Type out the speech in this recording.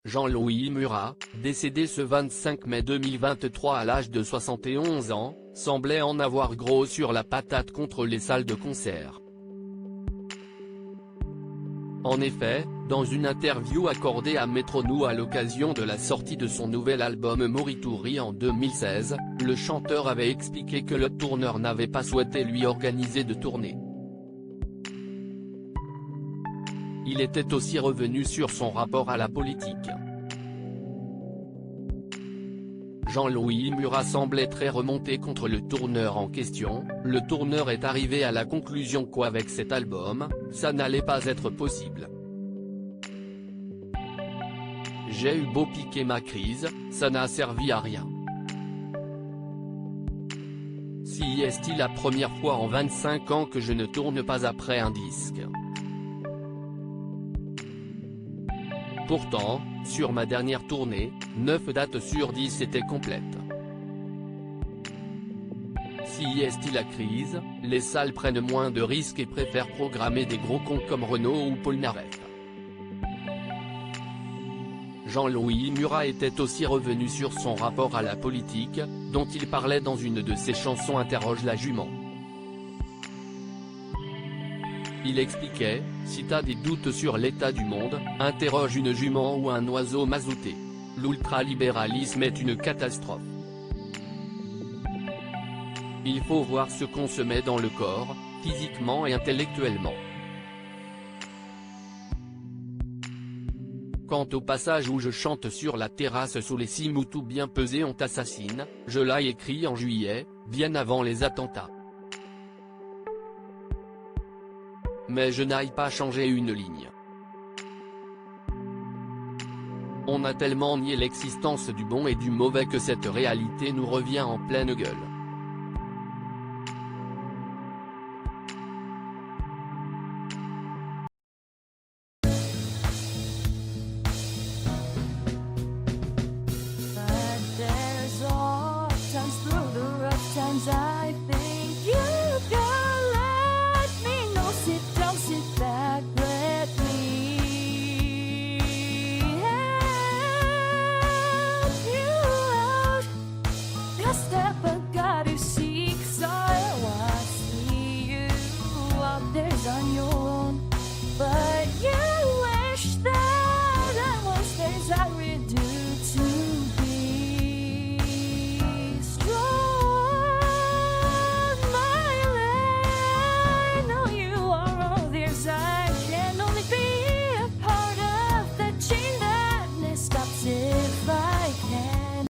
Jean-Louis Murat, décédé ce 25 mai 2023 à l'âge de 71 ans, semblait en avoir gros sur la patate contre les salles de concert. En effet, dans une interview accordée à Métronou à l'occasion de la sortie de son nouvel album Morituri en 2016, le chanteur avait expliqué que le tourneur n'avait pas souhaité lui organiser de tournée. Il était aussi revenu sur son rapport à la politique. Jean-Louis Murat semblait très remonté contre le tourneur en question. Le tourneur est arrivé à la conclusion qu'avec cet album, ça n'allait pas être possible. J'ai eu beau piquer ma crise, ça n'a servi à rien. Si est-il la première fois en 25 ans que je ne tourne pas après un disque. Pourtant, sur ma dernière tournée, 9 dates sur 10 étaient complètes. Si est-il la crise, les salles prennent moins de risques et préfèrent programmer des gros cons comme Renaud ou Polnareff. Jean-Louis Murat était aussi revenu sur son rapport à la politique, dont il parlait dans une de ses chansons Interroge la jument. Il expliquait, si t'as des doutes sur l'état du monde, interroge une jument ou un oiseau mazouté. L'ultralibéralisme est une catastrophe. Il faut voir ce qu'on se met dans le corps, physiquement et intellectuellement. Quant au passage où je chante sur la terrasse sous les cimes où tout bien pesé on t'assassine, je l'ai écrit en juillet, bien avant les attentats. Mais je n'aille pas changer une ligne. On a tellement nié l'existence du bon et du mauvais que cette réalité nous revient en pleine gueule. But there's all times through the rough times I think you